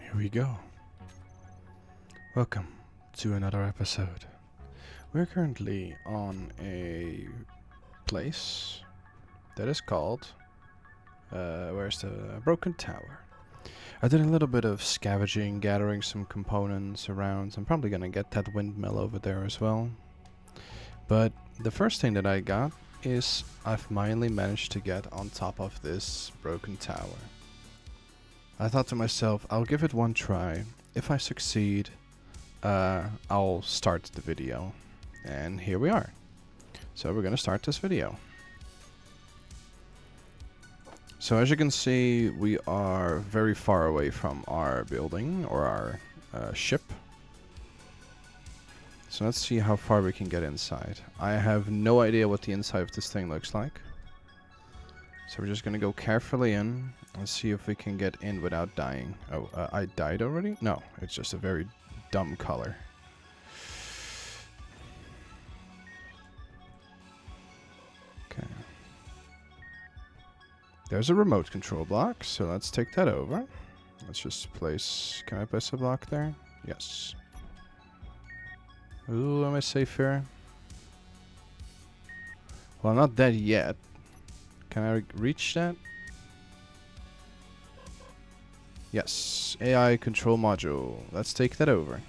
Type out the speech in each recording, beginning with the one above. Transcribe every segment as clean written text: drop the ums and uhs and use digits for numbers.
Here we go. Welcome to another episode. We're currently on a place that is called, where's the Broken Tower. I did a little bit of scavenging, gathering some components around. I'm probably gonna get that windmill over there as well. But the first thing that I got is I've finally managed to get on top of this broken tower. I thought to myself, I'll give it one try. If I succeed, I'll start the video. And here we are. So we're gonna start this video. So as you can see, we are very far away from our building or our ship. So let's see how far we can get inside. I have no idea what the inside of this thing looks like. So we're just gonna go carefully in and see if we can get in without dying. Oh, I died already? No, it's just a very dumb color. Okay. There's a remote control block, so let's take that over. Let's just place... Can I place a block there? Yes. Ooh, am I safe here? Well, I'm not dead yet. Can I reach that? Yes. AI control module. Let's take that over.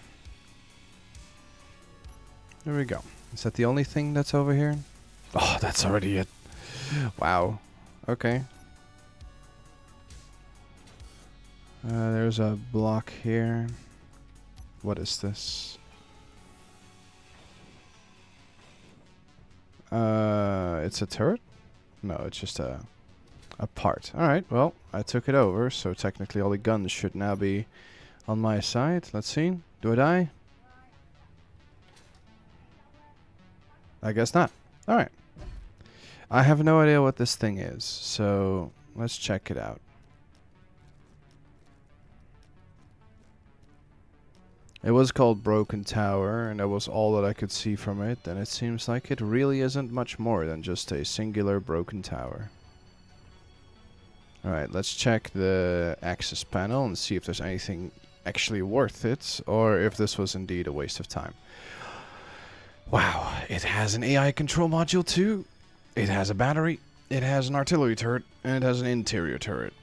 There we go. Is that the only thing that's over here? Oh, that's already it. Wow. Okay. There's a block here. What is this? It's a turret? No, it's just a part. Alright, well, I took it over, so technically all the guns should now be on my side. Let's see. Do I die? I guess not. Alright. I have no idea what this thing is, so let's check it out. It was called Broken Tower, and that was all that I could see from it, and it seems like it really isn't much more than just a singular broken tower. Alright, let's check the access panel and see if there's anything actually worth it, or if this was indeed a waste of time. Wow, it has an AI control module too. It has a battery, it has an artillery turret, and it has an interior turret.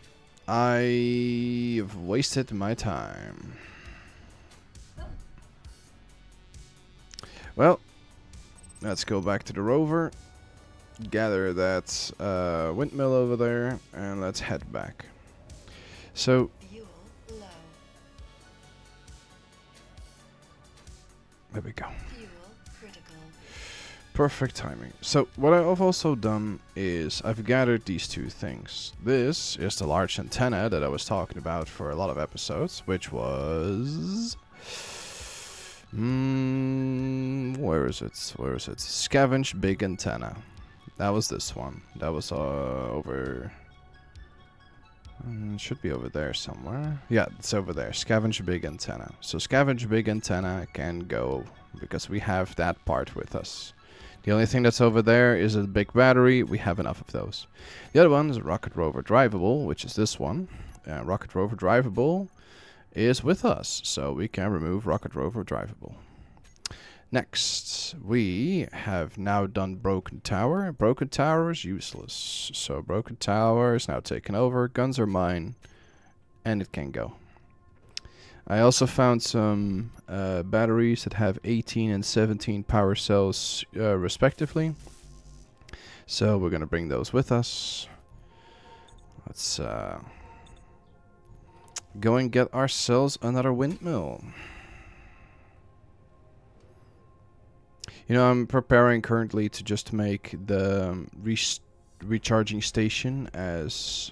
I've wasted my time. Well, let's go back to the rover, gather that windmill over there, and let's head back. So, there we go. Perfect timing. So, what I've also done is I've gathered these two things. This is the large antenna that I was talking about for a lot of episodes, which was... where is it? Where is it? Scavenge big antenna. That was this one. That was over... should be over there somewhere. Yeah, it's over there. Scavenge big antenna. So scavenge big antenna can go because we have that part with us. The only thing that's over there is a big battery. We have enough of those. The other one is rocket rover drivable, which is this one. Rocket rover drivable is with us, so we can remove rocket rover drivable. Next, we have now done broken tower. Broken tower is useless, so broken tower is now taken over. Guns are mine, and it can go. I also found some batteries that have 18 and 17 power cells respectively, so we're gonna bring those with us. Let's go and get ourselves another windmill. You know, I'm preparing currently to just make the recharging station as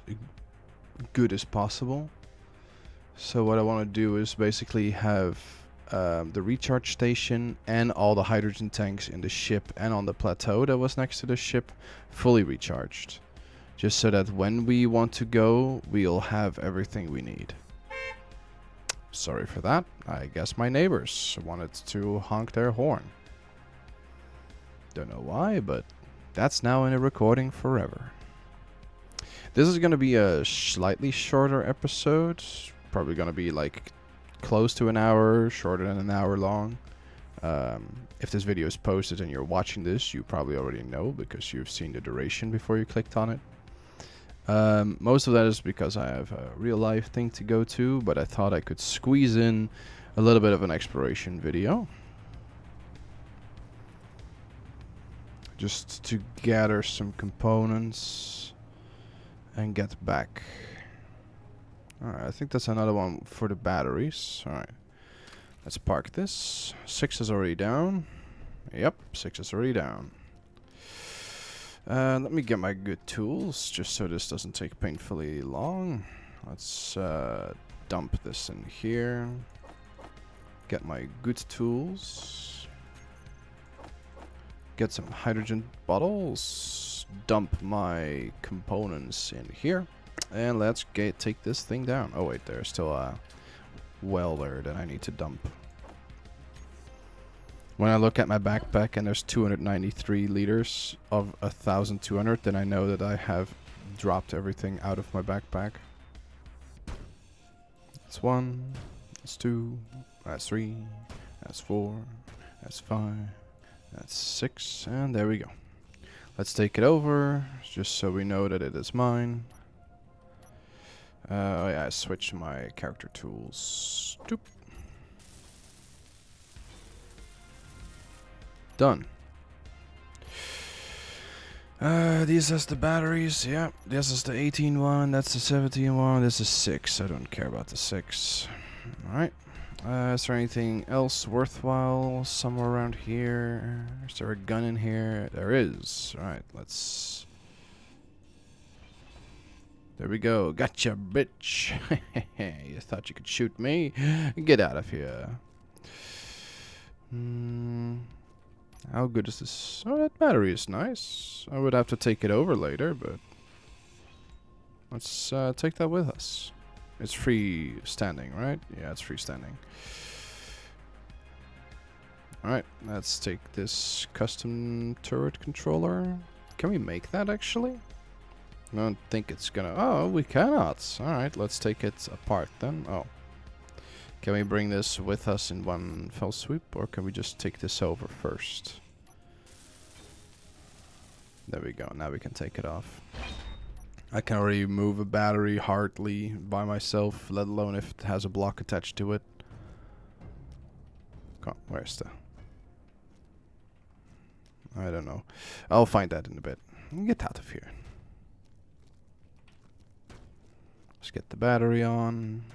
good as possible. So what I want to do is basically have the recharge station and all the hydrogen tanks in the ship and on the plateau that was next to the ship fully recharged. Just so that when we want to go, we'll have everything we need. Sorry for that. I guess my neighbors wanted to honk their horn. Don't know why, but that's now in a recording forever. This is going to be a slightly shorter episode probably gonna be like close to an hour, shorter than an hour long. If this video is posted and you're watching this, you probably already know because you've seen the duration before you clicked on it. Most of that is because I have a real life thing to go to, but I thought I could squeeze in a little bit of an exploration video. Just to gather some components and get back. Alright, I think that's another one for the batteries. Alright. Let's park this. 6 is already down. Yep, 6 is already down. Let me get my good tools, just so this doesn't take painfully long. Let's dump this in here. Get my good tools. Get some hydrogen bottles. Dump my components in here. And let's take this thing down. Oh wait, there's still a well there that I need to dump. When I look at my backpack and there's 293 liters of 1,200, then I know that I have dropped everything out of my backpack. That's 1, that's 2, that's 3, that's 4, that's 5, that's 6, and there we go. Let's take it over, just so we know that it is mine. Oh yeah, I switched my character tools. Doop. Done. These is the batteries. Yeah, this is the 18 one. That's the 17 one. This is 6. I don't care about the 6. Alright. Is there anything else worthwhile somewhere around here? Is there a gun in here? There is. Alright, let's... There we go. Gotcha, bitch. You thought you could shoot me? Get out of here. How good is this? Oh, that battery is nice. I would have to take it over later, but... Let's take that with us. It's free standing, right? Yeah, it's free standing. Alright, let's take this custom turret controller. Can we make that, actually? I don't think it's gonna... Oh, we cannot. Alright, let's take it apart then. Oh. Can we bring this with us in one fell swoop, or can we just take this over first? There we go. Now we can take it off. I can already move a battery hardly by myself, let alone if it has a block attached to it. Come on, where's the... I don't know. I'll find that in a bit. Get out of here. Let's get the battery on.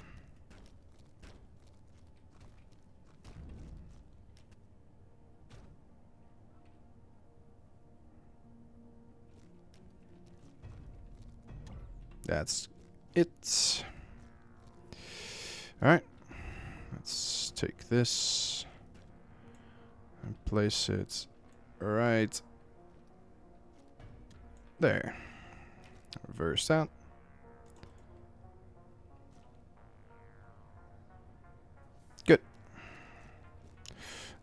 That's it. Alright. Let's take this and place it right there. Reverse that. Good.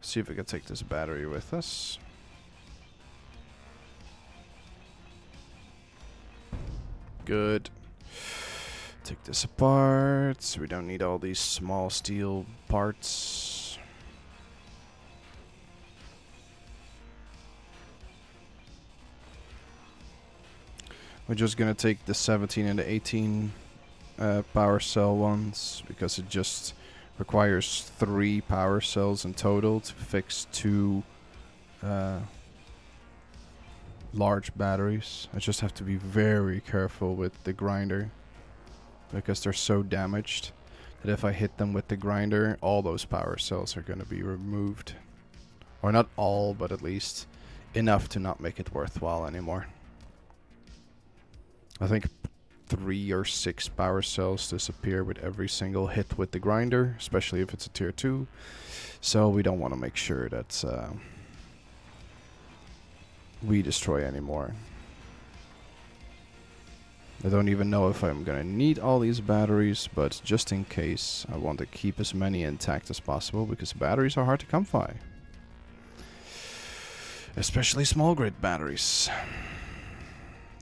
See if we can take this battery with us. Good. Take this apart, so we don't need all these small steel parts. We're just gonna take the 17 and the 18 power cell ones, because it just requires 3 power cells in total to fix 2 large batteries. I just have to be very careful with the grinder, because they're so damaged that if I hit them with the grinder, all those power cells are going to be removed. Or not all, but at least enough to not make it worthwhile anymore. I think 3 or 6 power cells disappear with every single hit with the grinder, especially if it's a tier 2. So we don't want to make sure that we destroy anymore. I don't even know if I'm gonna need all these batteries, but just in case, I want to keep as many intact as possible, because batteries are hard to come by. Especially small grid batteries.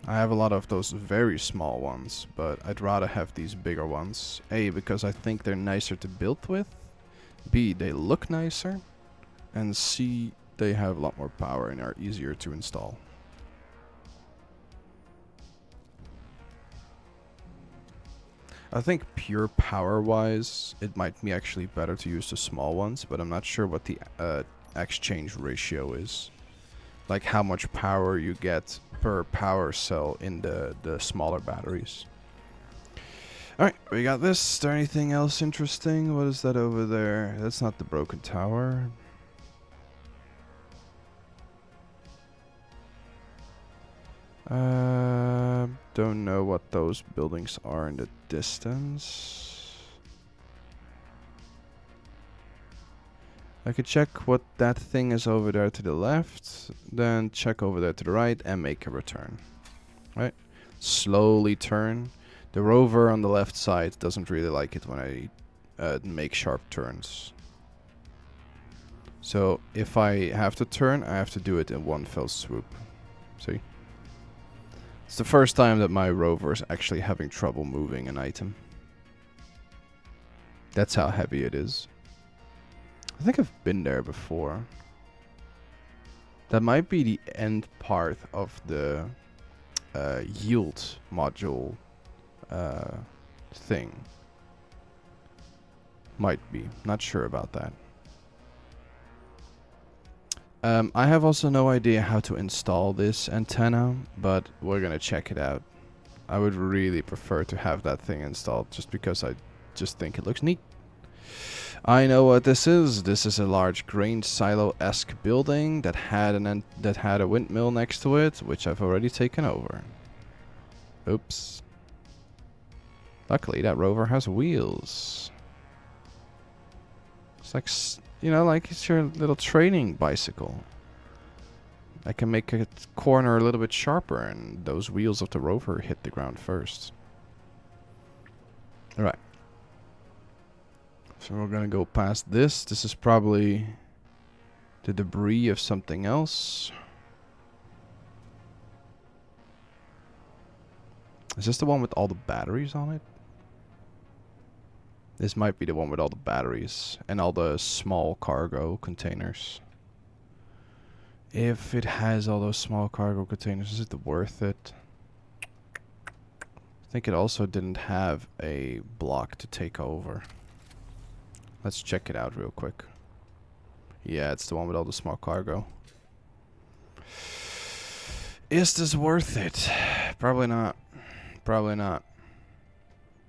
I have a lot of those very small ones, but I'd rather have these bigger ones. A, because I think they're nicer to build with. B, they look nicer. And C, they have a lot more power and are easier to install. I think pure power-wise, it might be actually better to use the small ones, but I'm not sure what the exchange ratio is. Like how much power you get per power cell in the smaller batteries. Alright, we got this. Is there anything else interesting? What is that over there? That's not the broken tower. Don't know what those buildings are in the distance. I could check what that thing is over there to the left, then check over there to the right and make a return. Right? Slowly turn. The rover on the left side doesn't really like it when I make sharp turns. So if I have to turn, I have to do it in one fell swoop. See? It's the first time that my rover is actually having trouble moving an item. That's how heavy it is. I think I've been there before. That might be the end part of the yield module thing. Might be. Not sure about that. I have also no idea how to install this antenna, but we're gonna check it out. I would really prefer to have that thing installed just because I just think it looks neat. I know what this is. This is a large grain silo-esque building that had a windmill next to it, which I've already taken over. Oops. Luckily, that rover has wheels. It's like, you know, like it's your little training bicycle. I can make a corner a little bit sharper, and those wheels of the rover hit the ground first. Alright. So we're gonna go past this. This is probably the debris of something else. Is this the one with all the batteries on it? This might be the one with all the batteries and all the small cargo containers. If it has all those small cargo containers, is it worth it? I think it also didn't have a block to take over. Let's check it out real quick. Yeah, it's the one with all the small cargo. Is this worth it? Probably not. Probably not.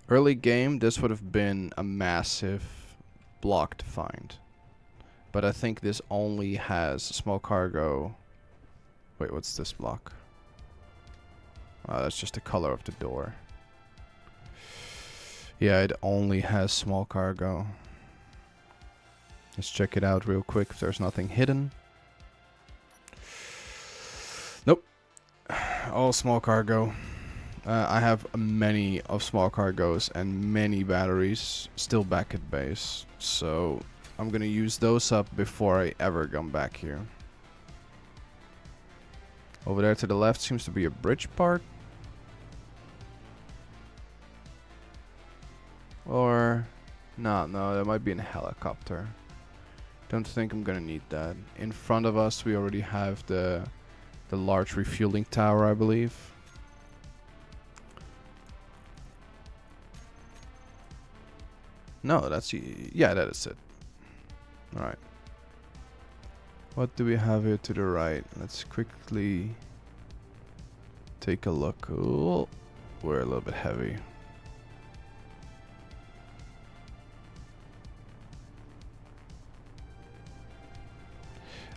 Early game, this would have been a massive block to find. But I think this only has small cargo. Wait, what's this block? Oh, that's just the color of the door. Yeah, it only has small cargo. Let's check it out real quick if there's nothing hidden. Nope. All small cargo. I have many of small cargos and many batteries still back at base. So I'm gonna use those up before I ever come back here. Over there to the left seems to be a bridge part. Or... no, that might be a helicopter. Don't think I'm gonna need that. In front of us we already have the large refueling tower, I believe. No, that's... yeah, that is it. Alright. What do we have here to the right? Let's quickly take a look. Oh, we're a little bit heavy.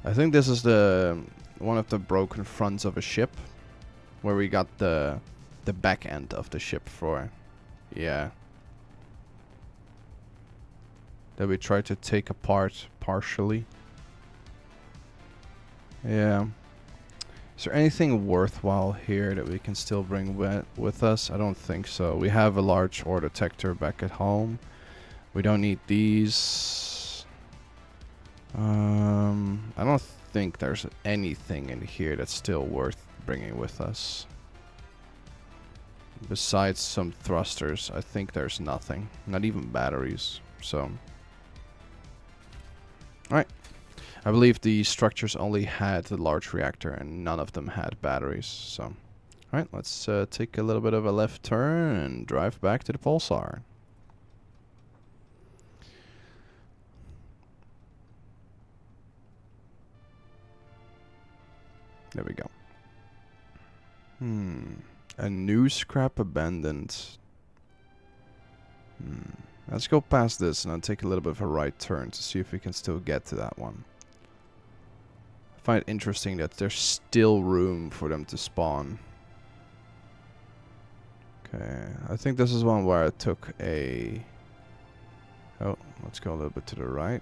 I think this is the one of the broken fronts of a ship, where we got the back end of the ship for. Yeah. That we tried to take apart partially. Yeah. Is there anything worthwhile here that we can still bring with us? I don't think so. We have a large ore detector back at home. We don't need these. I don't think there's anything in here that's still worth bringing with us. Besides some thrusters, I think there's nothing. Not even batteries. So, alright. I believe the structures only had the large reactor and none of them had batteries. So, alright, let's take a little bit of a left turn and drive back to the pulsar. There we go. A new scrap abandoned. Let's go past this and then take a little bit of a right turn to see if we can still get to that one. I find it interesting that there's still room for them to spawn. Okay, I think this is one where I took a... Oh, let's go a little bit to the right.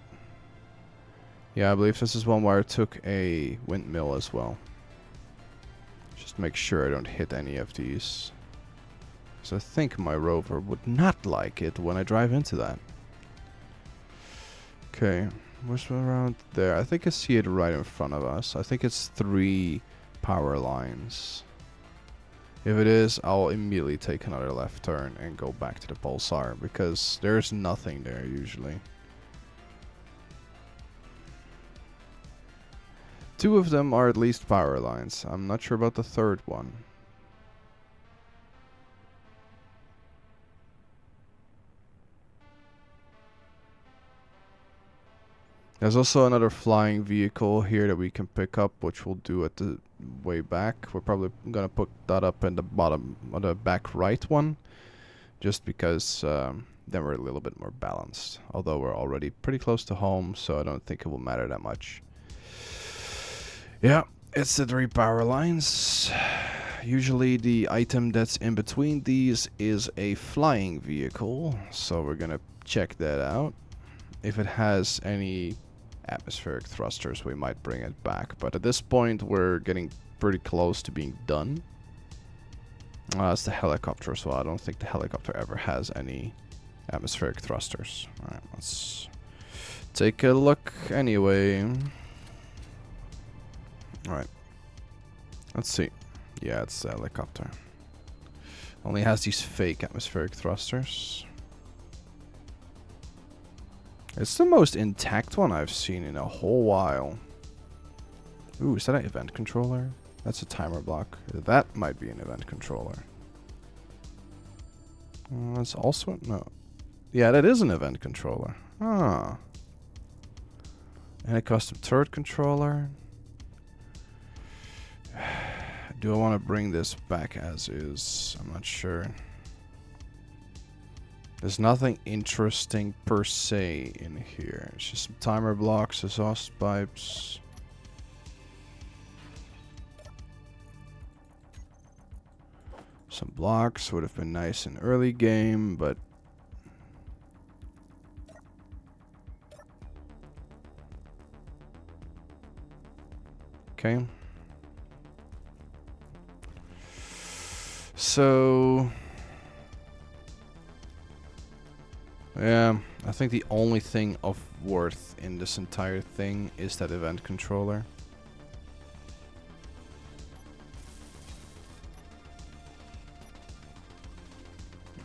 Yeah, I believe this is one where I took a windmill as well. Just make sure I don't hit any of these. So I think my rover would not like it when I drive into that. Okay, where's around there? I think I see it right in front of us. I think it's 3 power lines. If it is, I'll immediately take another left turn and go back to the pulsar because there's nothing there usually. 2 of them are at least power lines. I'm not sure about the third one. There's also another flying vehicle here that we can pick up, which we'll do at the way back. We're probably gonna put that up in the bottom, or the back right one, just because then we're a little bit more balanced. Although we're already pretty close to home, so I don't think it will matter that much. Yeah, it's the 3 power lines. Usually the item that's in between these is a flying vehicle, so we're gonna check that out. If it has any atmospheric thrusters, we might bring it back. But at this point, we're getting pretty close to being done. It's the helicopter as well. I don't think the helicopter ever has any atmospheric thrusters. Alright, let's take a look anyway. Alright. Let's see. Yeah, it's the helicopter. Only has these fake atmospheric thrusters. It's the most intact one I've seen in a whole while. Ooh, is that an event controller? That's a timer block. That might be an event controller. That's also... No. Yeah, that is an event controller. Ah. And a custom turret controller. Do I want to bring this back as is? I'm not sure. There's nothing interesting per se in here. It's just some timer blocks, exhaust pipes. Some blocks would have been nice in early game, but... Okay. So... Yeah, I think the only thing of worth in this entire thing is that event controller.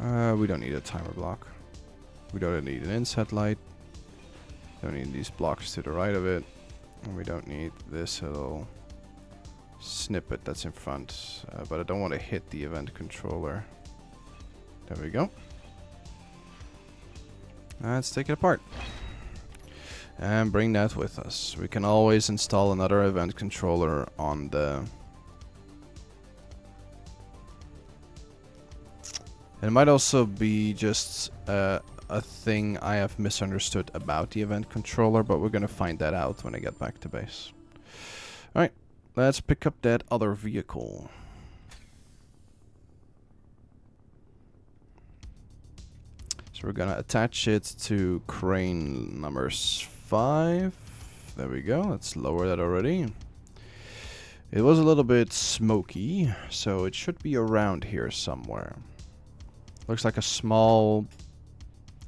We don't need a timer block. We don't need an inset light. Don't need these blocks to the right of it. And we don't need this little snippet that's in front. But I don't want to hit the event controller. There we go. Let's take it apart. And bring that with us. We can always install another event controller on the... It might also be just a thing I have misunderstood about the event controller, but we're gonna find that out when I get back to base. Alright, let's pick up that other vehicle. So we're gonna attach it to crane number 5. There we go. Let's lower that already. It was a little bit smoky, so it should be around here somewhere. Looks like a small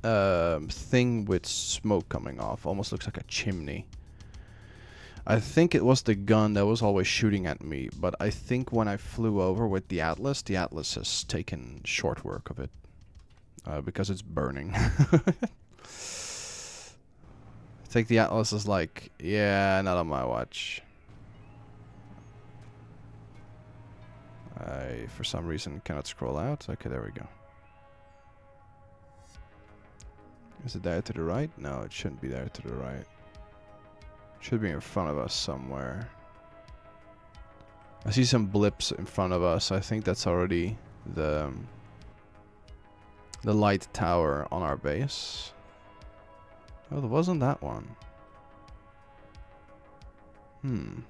thing with smoke coming off. Almost looks like a chimney. I think it was the gun that was always shooting at me, but I think when I flew over with the Atlas has taken short work of it. Because it's burning. I think the Atlas is like, yeah, not on my watch. I, for some reason, cannot scroll out. Okay, there we go. Is it there to the right? No, it shouldn't be there to the right. It should be in front of us somewhere. I see some blips in front of us. I think that's already the light tower on our base. Oh, there wasn't that one. And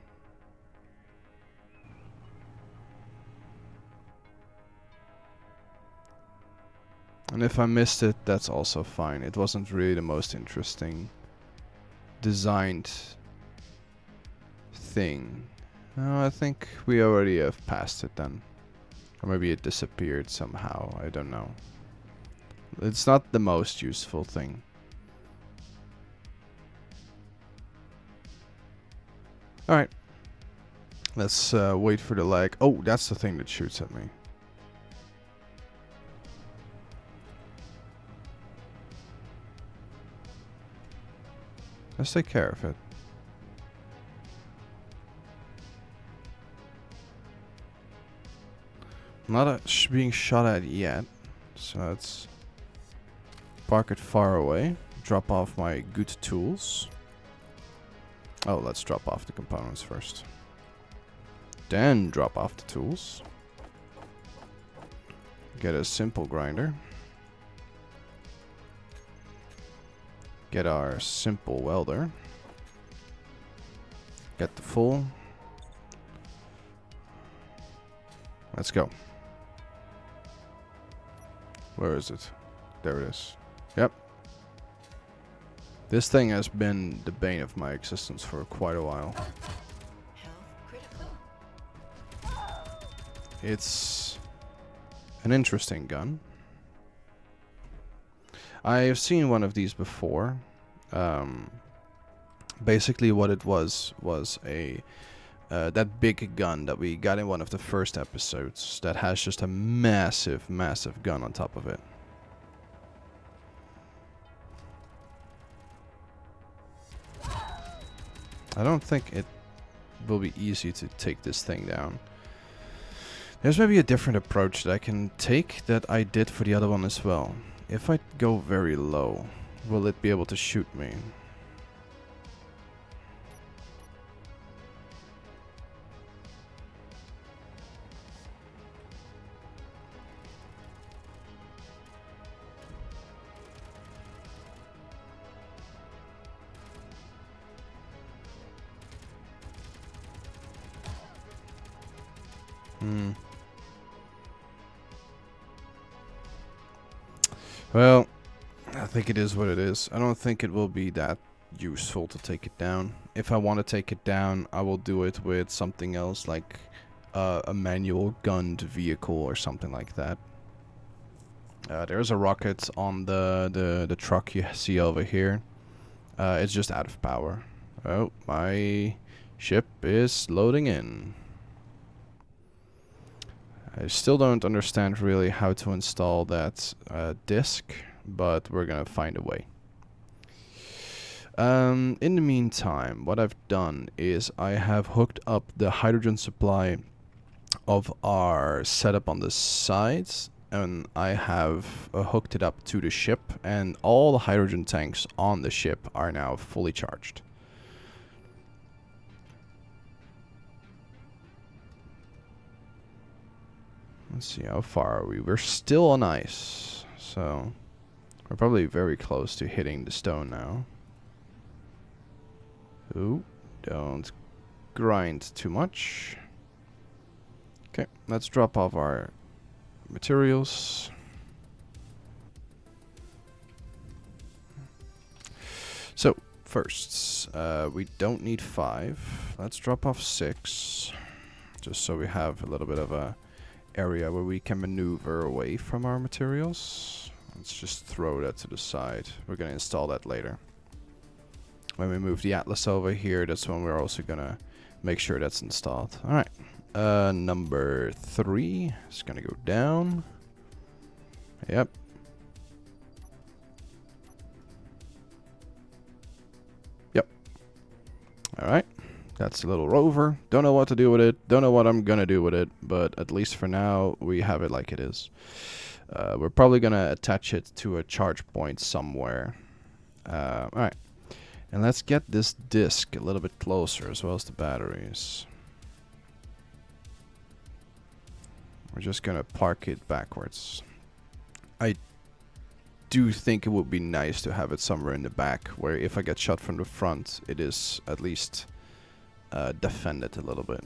if I missed it, that's also fine. It wasn't really the most interesting designed thing. No, I think we already have passed it then. Or maybe it disappeared somehow. I don't know. It's not the most useful thing. Alright. Let's wait for the lag. Oh, that's the thing that shoots at me. Let's take care of it. Not being shot at yet. So let's park it far away. Drop off my good tools. Oh, let's drop off the components first. Then drop off the tools. Get a simple grinder. Get our simple welder. Get the full. Let's go. Where is it? There it is. Yep. This thing has been the bane of my existence for quite a while. It's an interesting gun. I've seen one of these before. Basically what it was a that big gun that we got in one of the first episodes that has just a massive, massive gun on top of it. I don't think it will be easy to take this thing down. There's maybe a different approach that I can take that I did for the other one as well. If I go very low, will it be able to shoot me? Well, I think it is what it is. I don't think it will be that useful to take it down. If I want to take it down, I will do it with something else, like a manual gunned vehicle or something like that. There's a rocket on the truck you see over here. It's just out of power. Oh, my ship is loading in. I still don't understand really how to install that disk, but we're gonna find a way. In the meantime, what I've done is I have hooked up the hydrogen supply of our setup on the sides, and I have hooked it up to the ship, and all the hydrogen tanks on the ship are now fully charged. Let's see, how far are we? We're still on ice, so we're probably very close to hitting the stone now. Ooh, don't grind too much. Okay, let's drop off our materials. So, first, we don't need 5. Let's drop off 6, just so we have a little bit of a area where we can maneuver away from our materials. Let's just throw that to the side. We're gonna install that later. When we move the Atlas over here, that's when we're also gonna make sure that's installed. Alright. Number 3 is gonna go down. Yep. Yep. Alright. That's a little rover. Don't know what to do with it. Don't know what I'm gonna do with it. But at least for now, we have it like it is. We're probably gonna attach it to a charge point somewhere. Alright. And let's get this disc a little bit closer, as well as the batteries. We're just gonna park it backwards. I do think it would be nice to have it somewhere in the back, where if I get shot from the front, it is at least defended a little bit.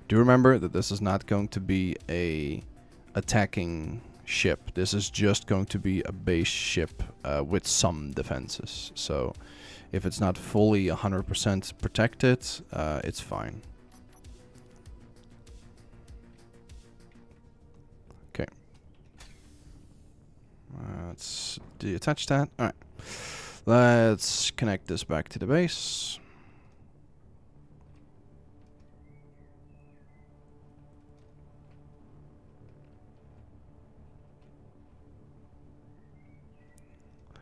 Do remember that this is not going to be a attacking ship. This is just going to be a base ship with some defenses. So if it's not fully 100% protected, it's fine. Okay. Let's detach that. Alright. Let's connect this back to the base.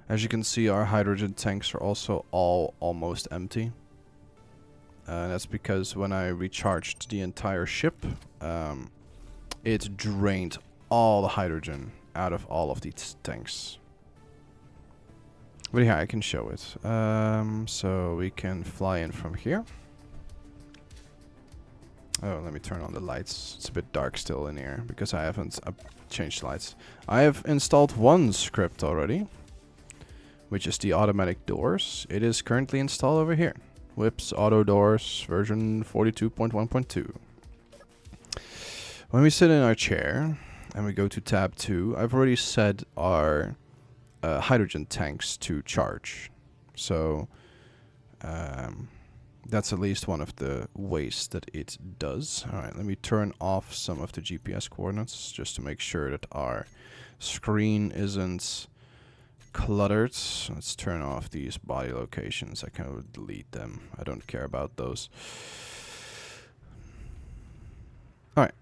As you can see, our hydrogen tanks are also all almost empty. That's because when I recharged the entire ship, it drained all the hydrogen out of all of these tanks. But yeah, I can show it. So we can fly in from here. Oh, let me turn on the lights. It's a bit dark still in here because I haven't changed lights. I have installed one script already, which is the automatic doors. It is currently installed over here. Whips auto doors version 42.1.2. When we sit in our chair and we go to tab 2, I've already set our hydrogen tanks to charge. So that's at least one of the ways that it does. Alright, let me turn off some of the GPS coordinates just to make sure that our screen isn't cluttered. Let's turn off these body locations. I can delete them. I don't care about those. Alright.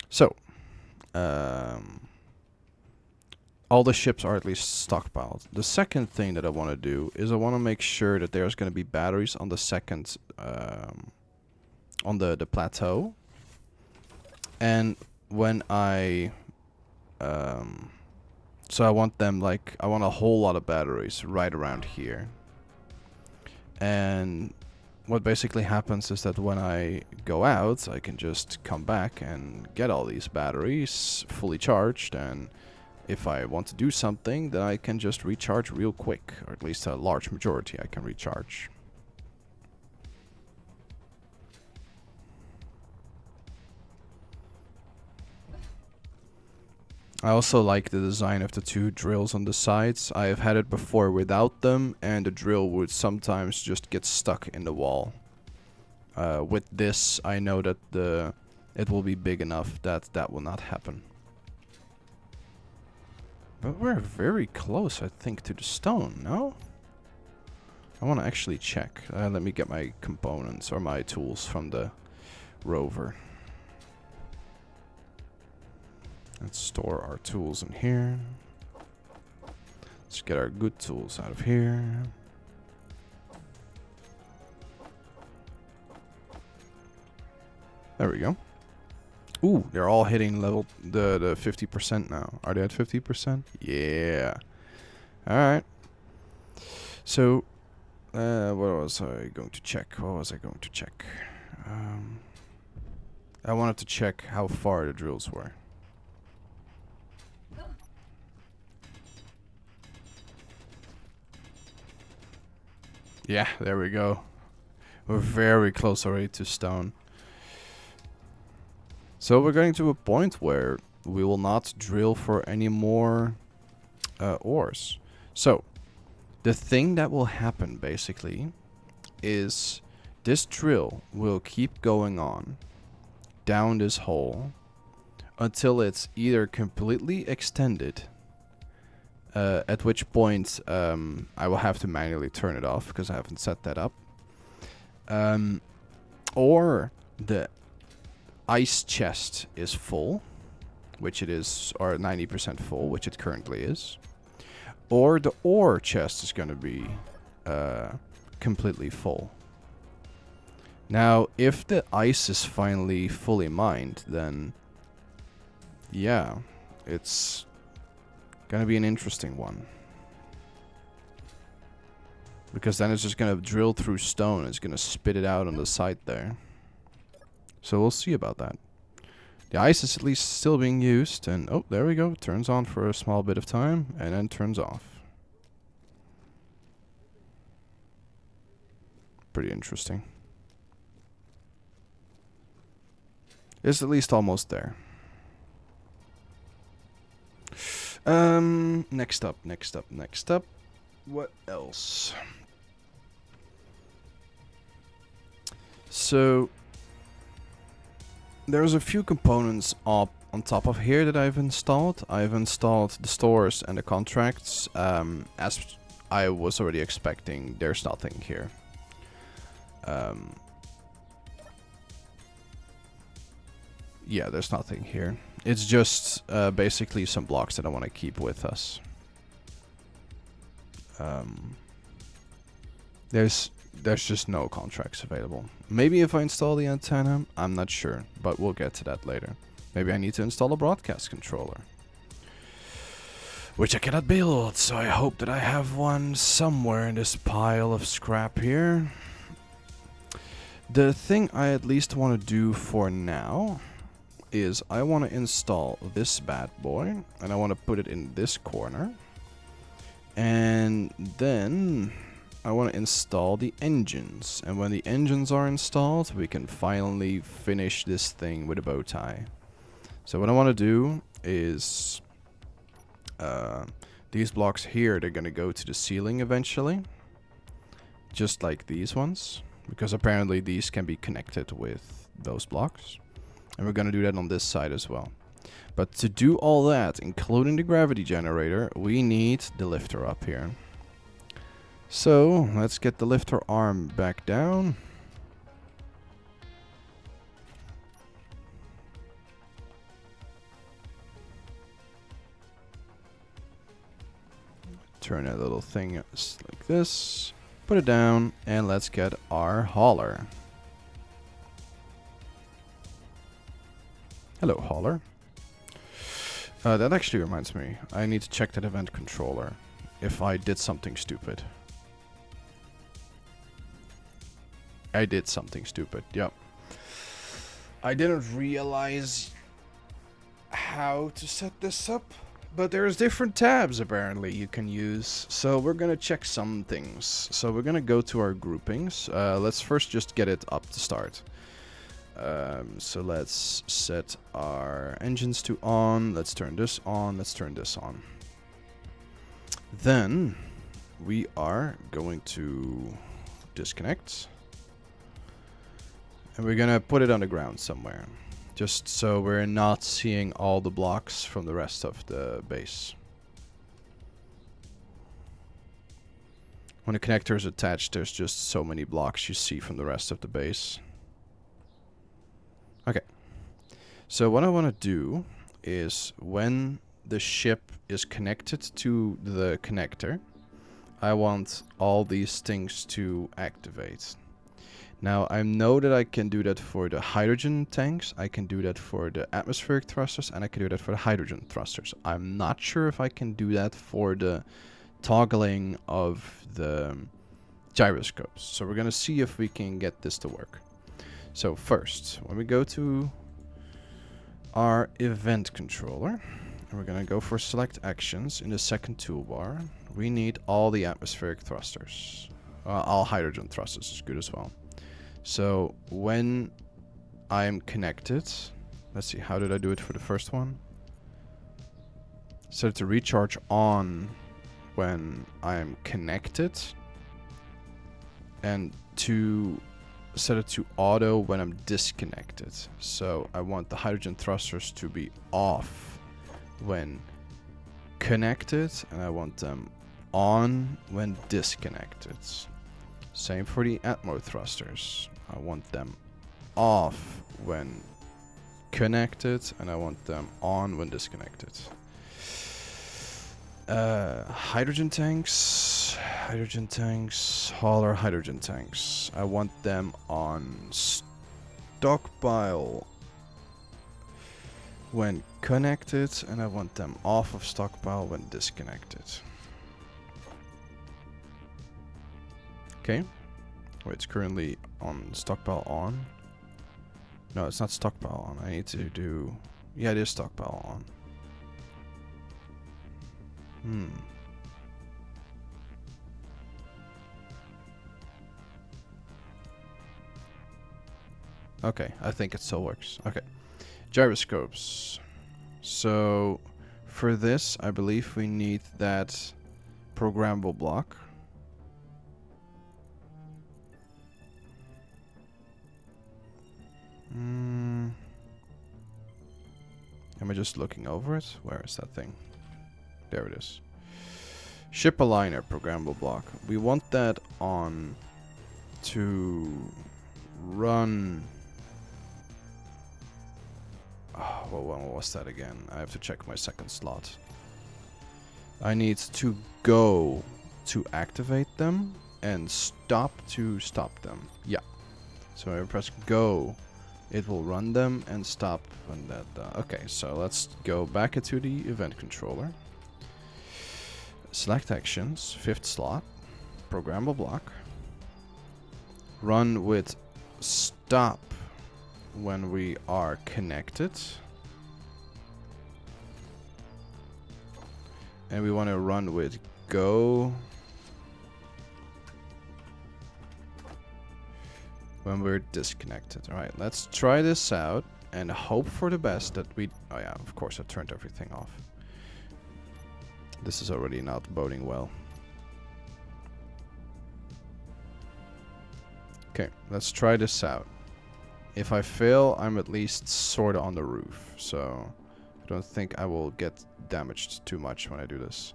So, all the ships are at least stockpiled. The second thing that I want to do is I want to make sure that there's going to be batteries on the second, on the plateau. And when I, so I want them like, I want a whole lot of batteries right around here. And what basically happens is that when I go out, I can just come back and get all these batteries fully charged, and if I want to do something, then I can just recharge real quick, or at least a large majority I can recharge. I also like the design of the two drills on the sides. I have had it before without them, and the drill would sometimes just get stuck in the wall. With this, I know that it will be big enough that that will not happen. But we're very close, I think, to the stone, no? I want to actually check. Let me get my components or my tools from the rover. Let's store our tools in here. Let's get our good tools out of here. There we go. Ooh, they're all hitting level the 50% now. Are they at 50%? Yeah. Alright. So, what was I going to check? What was I going to check? I wanted to check how far the drills were. Yeah, there we go. We're very close already to stone. So we're getting to a point where we will not drill for any more ores. So the thing that will happen basically is this drill will keep going on down this hole until it's either completely extended At which point I will have to manually turn it off because I haven't set that up. Or the ice chest is full, which it is, or 90% full, which it currently is. Or the ore chest is going to be completely full. Now, if the ice is finally fully mined, then yeah, it's going to be an interesting one. Because then it's just going to drill through stone. It's going to spit it out on the side there. So we'll see about that. The ice is at least still being used. And oh, there we go. Turns on for a small bit of time. And then turns off. Pretty interesting. It's at least almost there. Next up. What else? So there's a few components up on top of here that I've installed. I've installed the stores and the contracts. As I was already expecting, there's nothing here. Yeah, there's nothing here. It's just basically some blocks that I want to keep with us. There's just no contracts available. Maybe if I install the antenna, I'm not sure, but we'll get to that later. Maybe I need to install a broadcast controller, which I cannot build, so I hope that I have one somewhere in this pile of scrap here. The thing I at least want to do for now is I want to install this bad boy, and I want to put it in this corner. And then I want to install the engines. And when the engines are installed, we can finally finish this thing with a bow tie. So what I want to do is these blocks here, they're going to go to the ceiling eventually. Just like these ones. Because apparently these can be connected with those blocks. And we're going to do that on this side as well. But to do all that, including the gravity generator, we need the lifter up here. So, let's get the lifter arm back down. Turn that little thing like this. Put it down, and let's get our hauler. Hello, hauler. That actually reminds me. I need to check that event controller. If I did something stupid. I did something stupid, yep. I didn't realize how to set this up. But there's different tabs apparently you can use. So we're gonna check some things. So we're gonna go to our groupings. Let's first just get it up to start. So let's set our engines to on. Let's turn this on. Let's turn this on. Then we are going to disconnect. And we're gonna put it on the ground somewhere. Just so we're not seeing all the blocks from the rest of the base. When the connector is attached, there's just so many blocks you see from the rest of the base. Okay. So what I want to do is when the ship is connected to the connector, I want all these things to activate. Now, I know that I can do that for the hydrogen tanks, I can do that for the atmospheric thrusters, and I can do that for the hydrogen thrusters. I'm not sure if I can do that for the toggling of the gyroscopes. So we're going to see if we can get this to work. So first, when we go to our event controller, and we're going to go for select actions in the second toolbar, we need all the atmospheric thrusters. All hydrogen thrusters is good as well. So when I'm connected, let's see, how did I do it for the first one? Set it to recharge on when I'm connected, and to set it to auto when I'm disconnected. So I want the hydrogen thrusters to be off when connected, and I want them on when disconnected. Same for the Atmo thrusters. I want them off when connected, and I want them on when disconnected. Hydrogen tanks, hauler hydrogen tanks. I want them on stockpile when connected, and I want them off of stockpile when disconnected. Okay. Wait, it's currently on stockpile on. No, it's not stockpile on. I need to do... Yeah, it is stockpile on. Okay, I think it still works. Okay. Gyroscopes. So, for this, I believe we need that programmable block. Am I just looking over it? Where is that thing? There it is. Ship aligner programmable block. We want that on to run. Oh, well, when was that again? I have to check my second slot. I need to go to activate them and stop to stop them. Yeah. So I press go. It will run them and stop when that... okay, so let's go back into the event controller. Select actions, 5th slot, programmable block. Run with stop when we are connected. And we want to run with go when we're disconnected. Alright, let's try this out and hope for the best that we... Oh yeah, of course I turned everything off. This is already not boding well. Okay, let's try this out. If I fail, I'm at least sort of on the roof, so I don't think I will get damaged too much when I do this.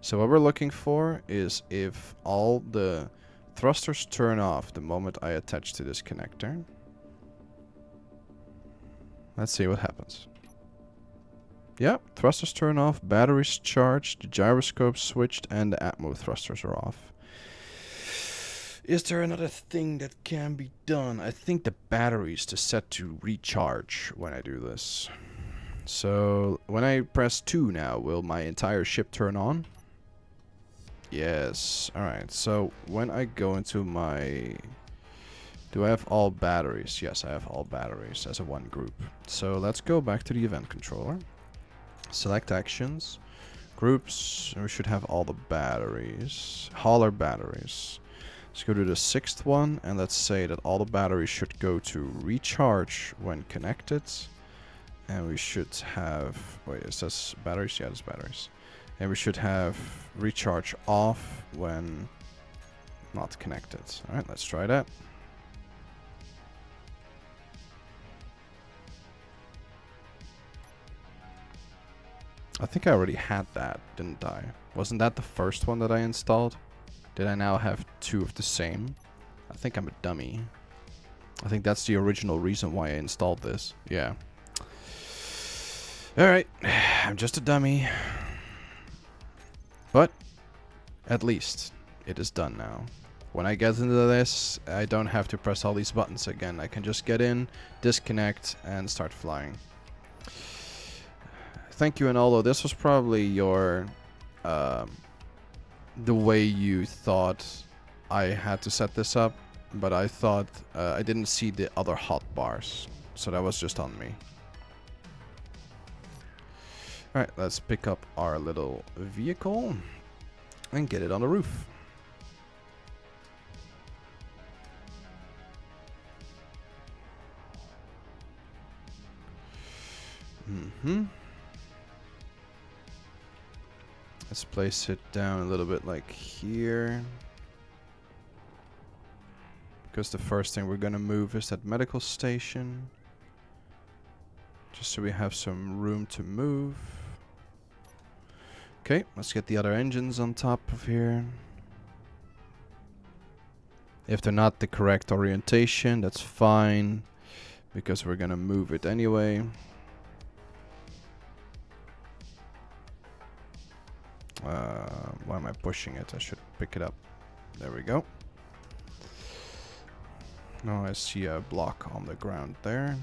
So what we're looking for is if all the thrusters turn off the moment I attach to this connector. Let's see what happens. Yep, thrusters turn off, batteries charged, the gyroscope switched, and the Atmo thrusters are off. Is there another thing that can be done? I think the batteries to set to recharge when I do this. So when I press 2 now, will my entire ship turn on? Yes. Alright, so when I go into my... Do I have all batteries? Yes, I have all batteries as a one group. So let's go back to the event controller. Select actions, groups, and we should have all the batteries. Hauler batteries. Let's go to the 6th one, and let's say that all the batteries should go to recharge when connected. And we should have... Wait, is this batteries? Yeah, it's batteries. And we should have recharge off when not connected. Alright, let's try that. I think I already had that, didn't I? Wasn't that the first one that I installed? Did I now have 2 of the same? I think I'm a dummy. I think that's the original reason why I installed this. Yeah. Alright, I'm just a dummy. But, at least, it is done now. When I get into this, I don't have to press all these buttons again. I can just get in, disconnect, and start flying. Thank you, and although this was probably your... the way you thought I had to set this up, but I thought I didn't see the other hotbars, so that was just on me. Alright, let's pick up our little vehicle and get it on the roof. Let's place it down a little bit like here. Because the first thing we're gonna move is that medical station. Just so we have some room to move. Okay, let's get the other engines on top of here. If they're not the correct orientation, that's fine, because we're gonna move it anyway. Why am I pushing it? I should pick it up. There we go. Now I see a block on the ground there.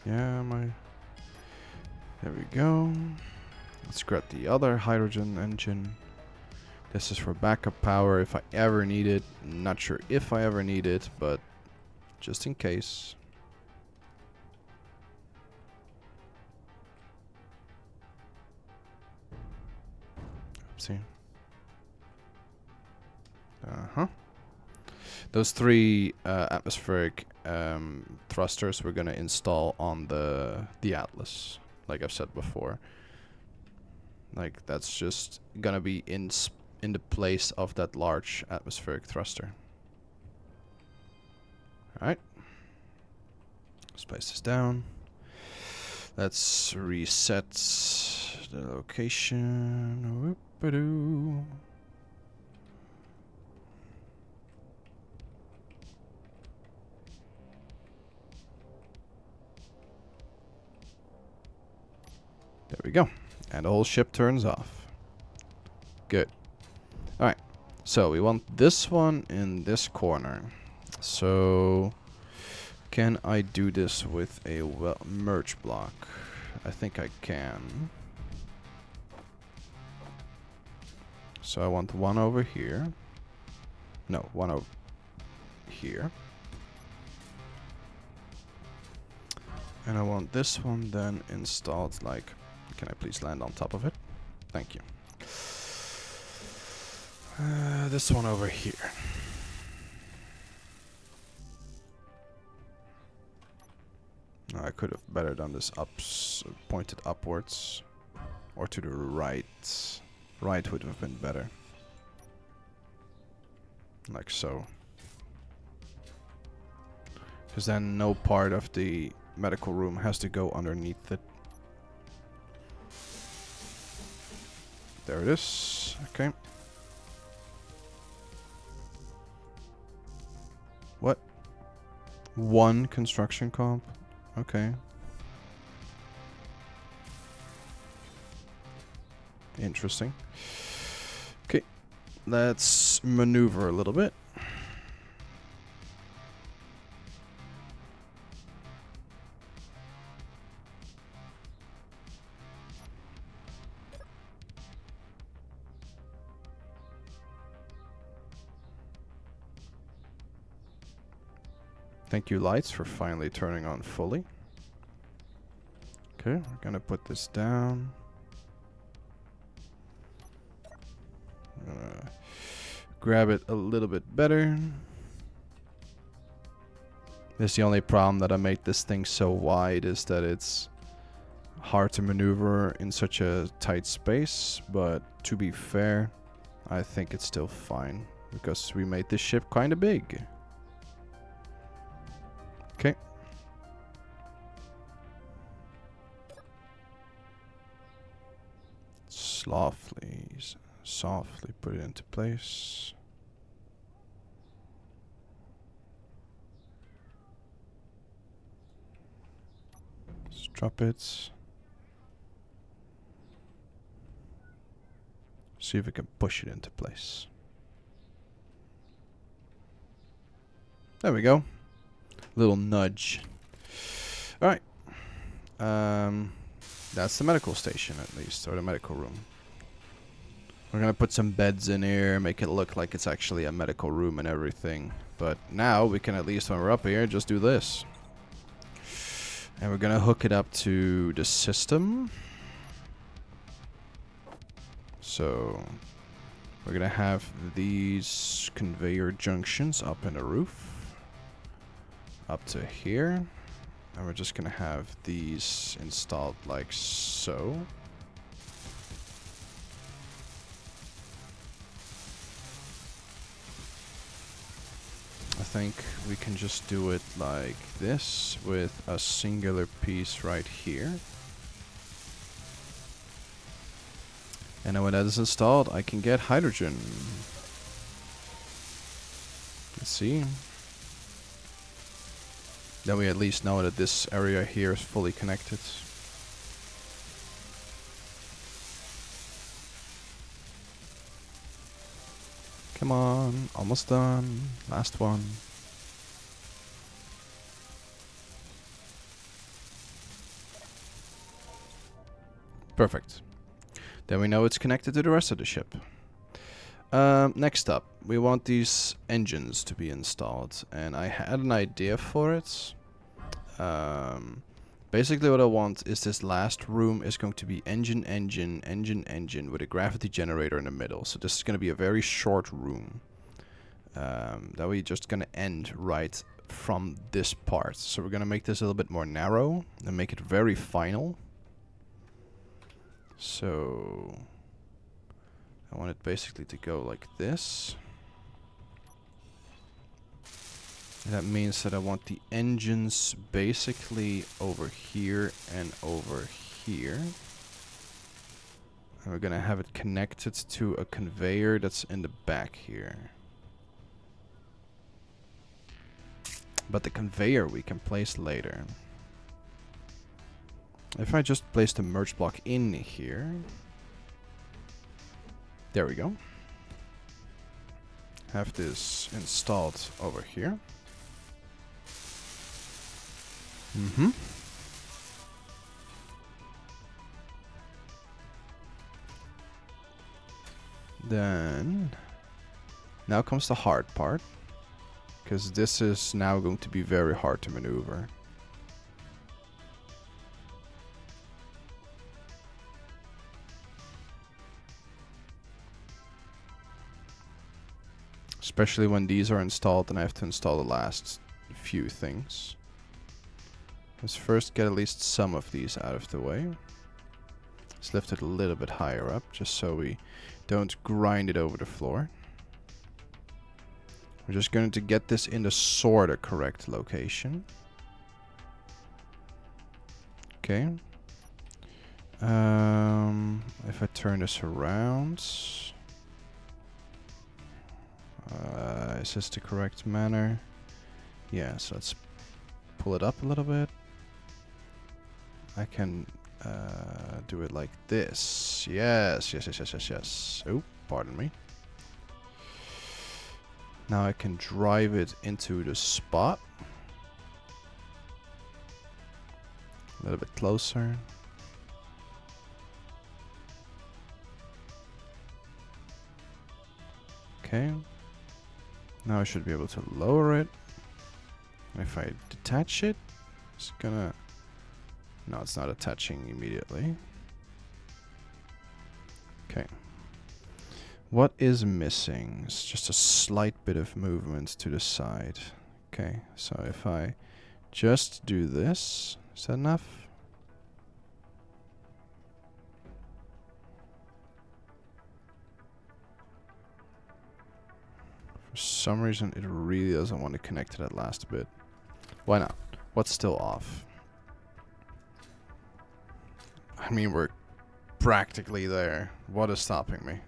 Yeah, there we go. Let's grab the other hydrogen engine. This is for backup power if I ever need it. Not sure if I ever need it, but just in case. Oopsie. Those three atmospheric thrusters we're gonna install on the Atlas, like I've said before. Like that's just gonna be in the place of that large atmospheric thruster. All right. Let's place this down. Let's reset the location. Whoop-a-doo. There we go. And the whole ship turns off. Good. Alright. So we want this one in this corner. So can I do this with a merge block? I think I can. So I want one over here. No, one over here. And I want this one then installed like... Can I please land on top of it? Thank you. This one over here. I could have better done this pointed upwards. Or to the right. Right would have been better. Like so. Because then no part of the medical room has to go underneath it. There it is. Okay. What? One construction comp? Okay. Interesting. Okay. Let's maneuver a little bit. Thank you, lights, for finally turning on fully. Okay, we're gonna put this down. I'm gonna grab it a little bit better. This is the only problem that I made this thing so wide, is that it's hard to maneuver in such a tight space. But to be fair, I think it's still fine, because we made this ship kinda big. Okay. Softly put it into place. Let's drop it. See if we can push it into place. There we go. Little nudge. Alright. That's the medical station, at least, or the medical room. We're gonna put some beds in here, make it look like it's actually a medical room and everything. But now we can, at least when we're up here, just do this. And we're gonna hook it up to the system. So we're gonna have these conveyor junctions up in the roof. Up to here. And we're just gonna have these installed like so. think we can just do it like this with a singular piece right here. And then when that is installed, I can get hydrogen. Let's see. Then we at least know that this area here is fully connected. Come on, almost done. Last one. Perfect. Then we know it's connected to the rest of the ship. Next up, we want these engines to be installed, and I had an idea for it. Basically what I want is this last room is going to be engine, engine, engine, engine with a gravity generator in the middle. So this is going to be a very short room. That we're just going to end right from this part. So we're going to make this a little bit more narrow and make it very final. So I want it basically to go like this. And that means that I want the engines basically over here and over here. And we're gonna have it connected to a conveyor that's in the back here. But the conveyor we can place later. If I just place the merge block in here. There we go. Have this installed over here. Then now comes the hard part, because this is now going to be very hard to maneuver. Especially when these are installed and I have to install the last few things. Let's first get at least some of these out of the way. Let's lift it a little bit higher up, just so we don't grind it over the floor. We're just going to get this in the sort of correct location. Okay. If I turn this around... is this the correct manner? Yeah, so let's pull it up a little bit. I can do it like this. Yes, yes, yes, yes, yes, yes. Oh, pardon me. Now I can drive it into the spot. A little bit closer. Okay. Now I should be able to lower it. If I detach it, it's gonna... No, it's not attaching immediately. Okay. What is missing? It's just a slight bit of movement to the side. Okay, so if I just do this, is that enough? For some reason, it really doesn't want to connect to that last bit. Why not? What's still off? I mean, we're practically there. What is stopping me?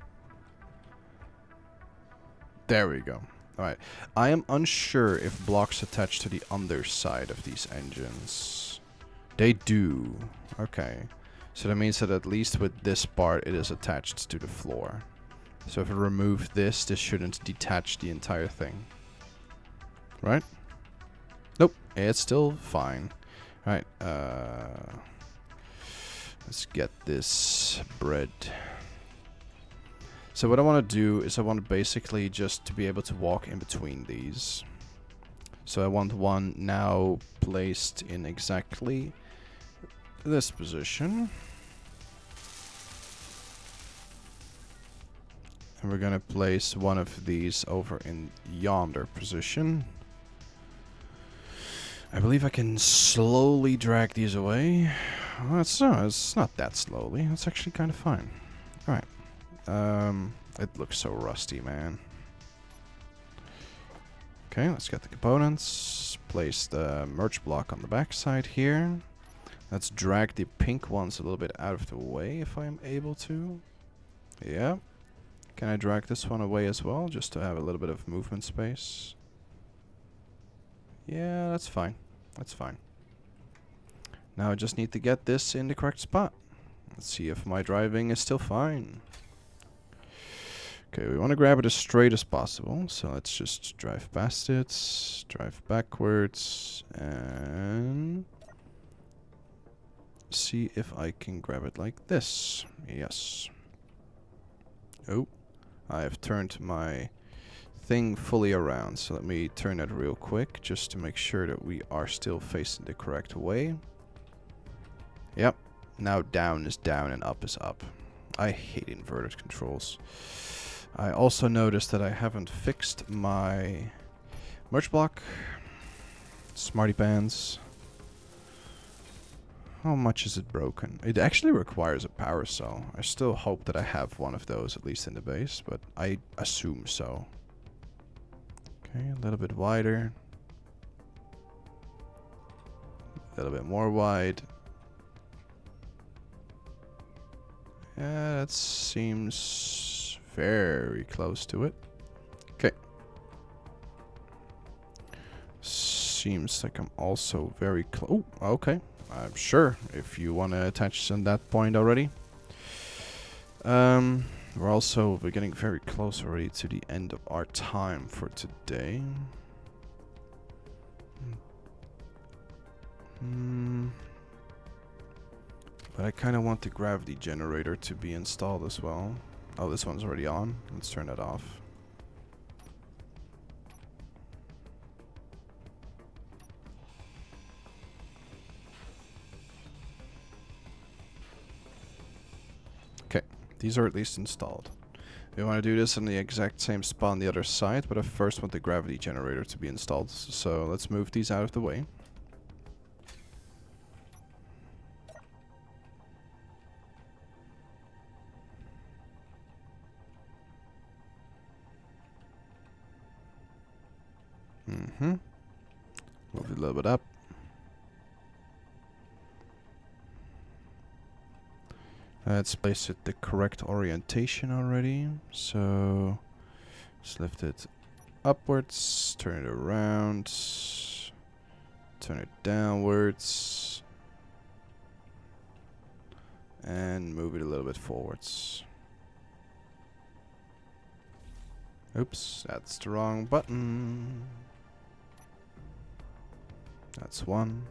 There we go. Alright. I am unsure if blocks attach to the underside of these engines. They do. Okay. So that means that at least with this part, it is attached to the floor. So if I remove this, this shouldn't detach the entire thing. Right? Nope. It's still fine. Alright. Let's get this bread. So what I want to do is I want basically just to be able to walk in between these. So I want one now placed in exactly this position. And we're going to place one of these over in yonder position. I believe I can slowly drag these away. Well, it's not that slowly. It's actually kind of fine. Alright. It looks so rusty, man. Okay, let's get the components. Place the merge block on the back side here. Let's drag the pink ones a little bit out of the way if I am able to. Yeah. Can I drag this one away as well, just to have a little bit of movement space? Yeah, that's fine. That's fine. Now I just need to get this in the correct spot. Let's see if my driving is still fine. Okay, we want to grab it as straight as possible. So let's just drive past it, drive backwards, and see if I can grab it like this. Yes. Oh, I have turned my thing fully around. So let me turn that real quick just to make sure that we are still facing the correct way. Yep. Now down is down and up is up. I hate inverted controls. I also noticed that I haven't fixed my merge block. Smarty pants. How much is it broken? It actually requires a power cell. I still hope that I have one of those, at least in the base, but I assume so. Okay, a little bit wider. A little bit more wide. Yeah, that seems very close to it. Okay. Seems like I'm also very close. Oh, okay. I'm sure if you want to attach on that point already. We're getting very close already to the end of our time for today. But I kind of want the gravity generator to be installed as well. Oh, this one's already on. Let's turn that off. Okay, these are at least installed. We want to do this on the exact same spot on the other side, but I first want the gravity generator to be installed. So let's move these out of the way. Move it a little bit up. Let's place it the correct orientation already. So let's lift it upwards, turn it around, turn it downwards, and move it a little bit forwards. Oops, that's the wrong button. That's one.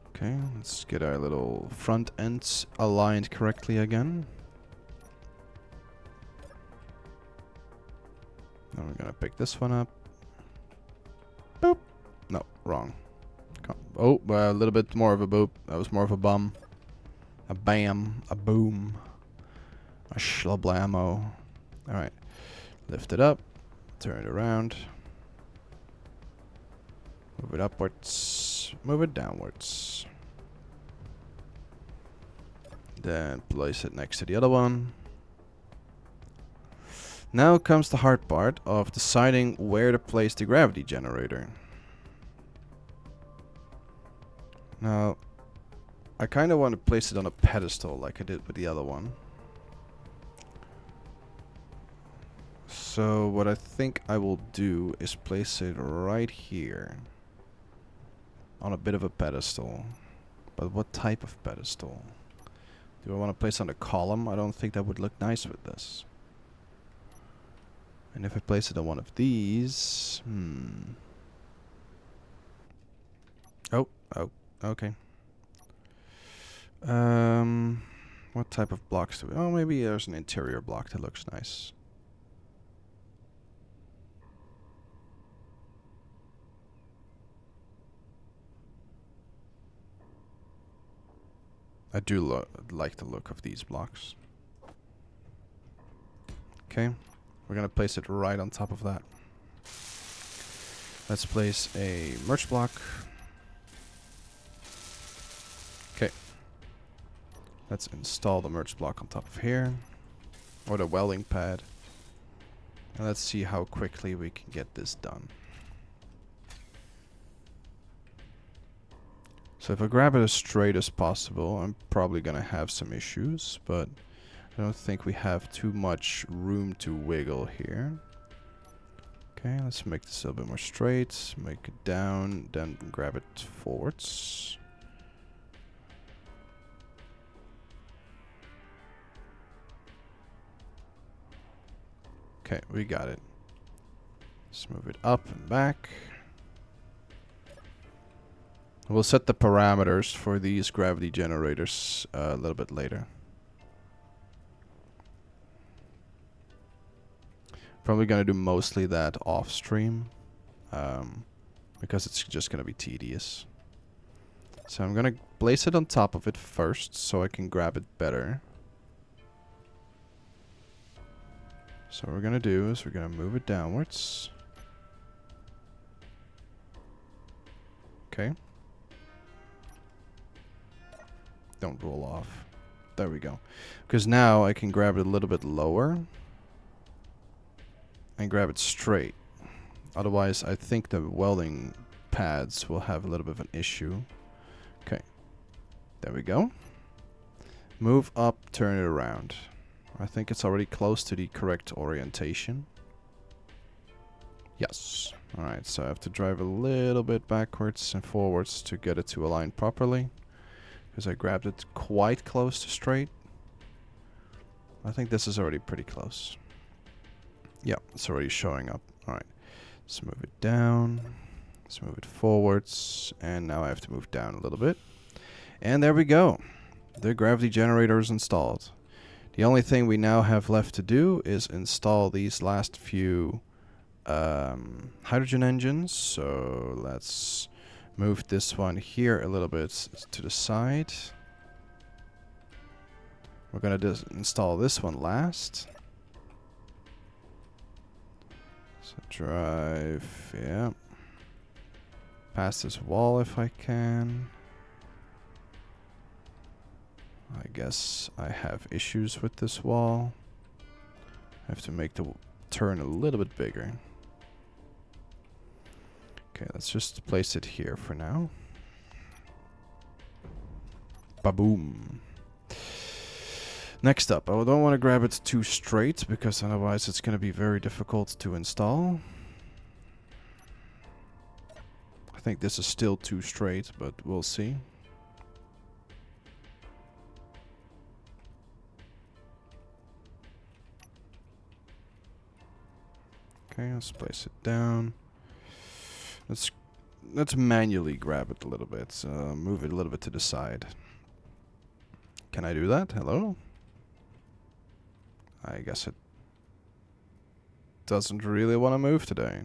Okay, let's get our little front ends aligned correctly again. Now we're gonna pick this one up. Boop. No, wrong. Oh, a little bit more of a boop. That was more of a bum. A bam. A boom. A shlablamo. Alright. Lift it up. Turn it around. Move it upwards. Move it downwards. Then place it next to the other one. Now comes the hard part of deciding where to place the gravity generator. Now, I kind of want to place it on a pedestal like I did with the other one. So what I think I will do is place it right here. On a bit of a pedestal. But what type of pedestal? Do I want to place on a column? I don't think that would look nice with this. And if I place it on one of these... Oh, okay. What type of blocks do we... Oh, maybe there's an interior block that looks nice. I do like the look of these blocks. Okay, we're gonna place it right on top of that. Let's place a merge block. Okay. Let's install the merge block on top of here. Or the welding pad. And let's see how quickly we can get this done. So if I grab it as straight as possible, I'm probably gonna have some issues, but I don't think we have too much room to wiggle here. Okay, let's make this a little bit more straight. Make it down, then grab it forwards. Okay, we got it. Let's move it up and back. We'll set the parameters for these gravity generators a little bit later. Probably gonna do mostly that off stream, because it's just gonna be tedious. So I'm gonna place it on top of it first so I can grab it better. So what we're gonna do is we're gonna move it downwards. Okay. Don't roll off. There we go. Because now I can grab it a little bit lower and grab it straight. Otherwise, I think the welding pads will have a little bit of an issue. Okay. There we go. Move up, turn it around. I think it's already close to the correct orientation. Yes. Alright, so I have to drive a little bit backwards and forwards to get it to align properly. Because I grabbed it quite close to straight. I think this is already pretty close. Yeah, it's already showing up. Alright, let's move it down. Let's move it forwards. And now I have to move down a little bit. And there we go. The gravity generator is installed. The only thing we now have left to do is install these last few hydrogen engines. So let's move this one here a little bit to the side. We're gonna install this one last. So drive, yeah. Past this wall if I can. I guess I have issues with this wall. I have to make the turn a little bit bigger. Okay, let's just place it here for now. Ba-boom. Next up, I don't want to grab it too straight because otherwise it's going to be very difficult to install. I think this is still too straight, but we'll see. Okay, let's place it down. Let's manually grab it a little bit. Move it a little bit to the side. Can I do that? Hello? I guess it doesn't really want to move today.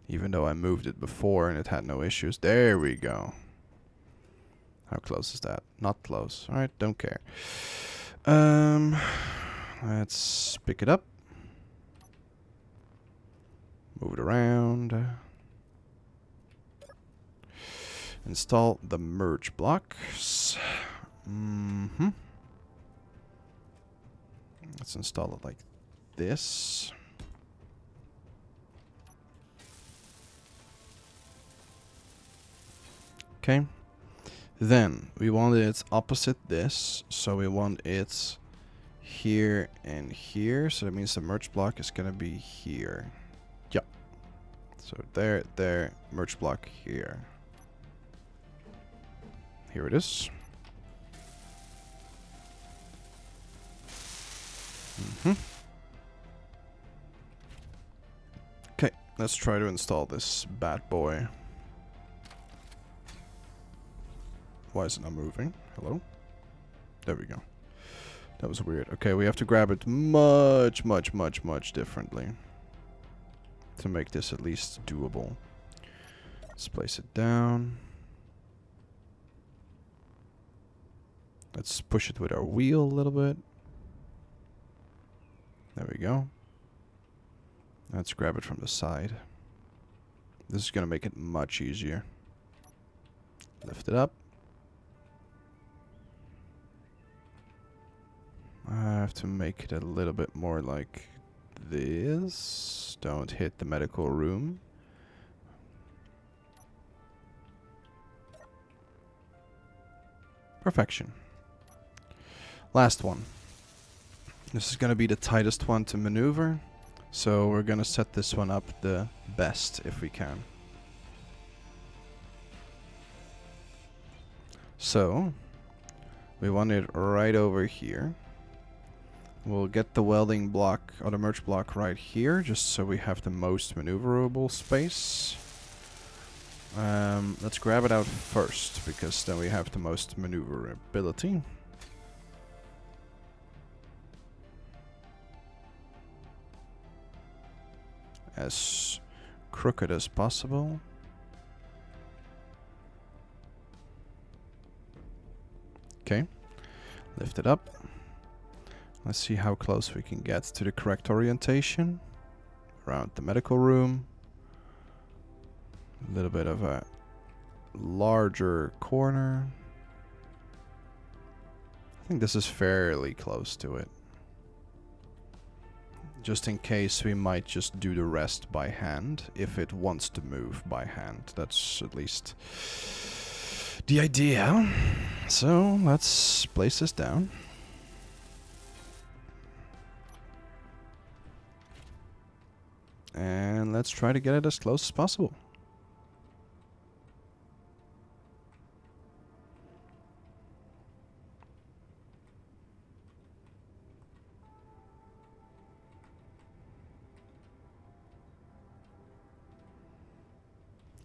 Even though I moved it before and it had no issues. There we go. How close is that? Not close. Alright, don't care. Let's pick it up. Move it around. Install the merge blocks. Let's install it like this. Okay. Then we want it opposite this, so we want it here and here. So that means the merge block is gonna be here. Yeah. So there, merge block here. Here it is. Okay, let's try to install this bad boy. Why is it not moving? Hello? There we go. That was weird. Okay, we have to grab it much differently to make this at least doable. Let's place it down. Let's push it with our wheel a little bit. There we go. Let's grab it from the side. This is going to make it much easier. Lift it up. have to make it a little bit more like this. Don't hit the medical room. Perfection. Last one. This is going to be the tightest one to maneuver. So we're going to set this one up the best if we can. So we want it right over here. We'll get the welding block or the merge block right here, just so we have the most maneuverable space. Let's grab it out first, because then we have the most maneuverability. As crooked as possible. Okay, lift it up. Let's see how close we can get to the correct orientation. Around the medical room. A little bit of a larger corner. I think this is fairly close to it. Just in case, we might just do the rest by hand, if it wants to move by hand. That's at least the idea. So let's place this down. And let's try to get it as close as possible.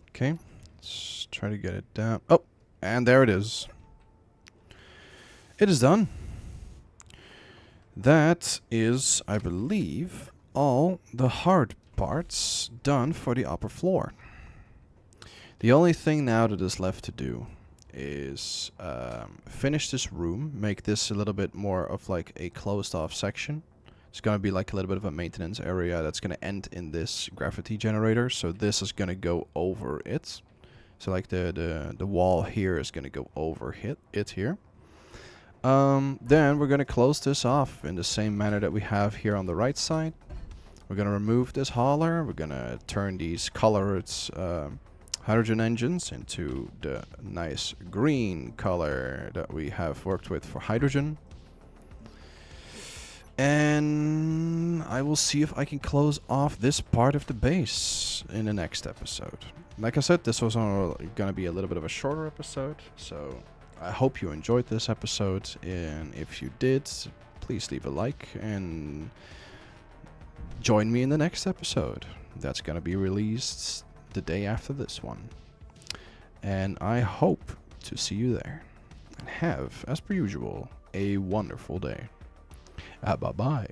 Okay, let's try to get it down. Oh, and there it is. It is done. That is, I believe, all the hard parts done for the upper floor. The only thing now that is left to do is finish this room, make this a little bit more of like a closed off section. It's going to be like a little bit of a maintenance area that's going to end in this gravity generator. So this is going to go over it. So like the wall here is going to go over it here. Then we're going to close this off in the same manner that we have here on the right side. We're going to remove this hauler. We're going to turn these colored hydrogen engines into the nice green color that we have worked with for hydrogen. And I will see if I can close off this part of the base in the next episode. Like I said, this was going to be a little bit of a shorter episode. So I hope you enjoyed this episode. And if you did, please leave a like and join me in the next episode. That's going to be released the day after this one. And I hope to see you there. And have, as per usual, a wonderful day. Bye-bye.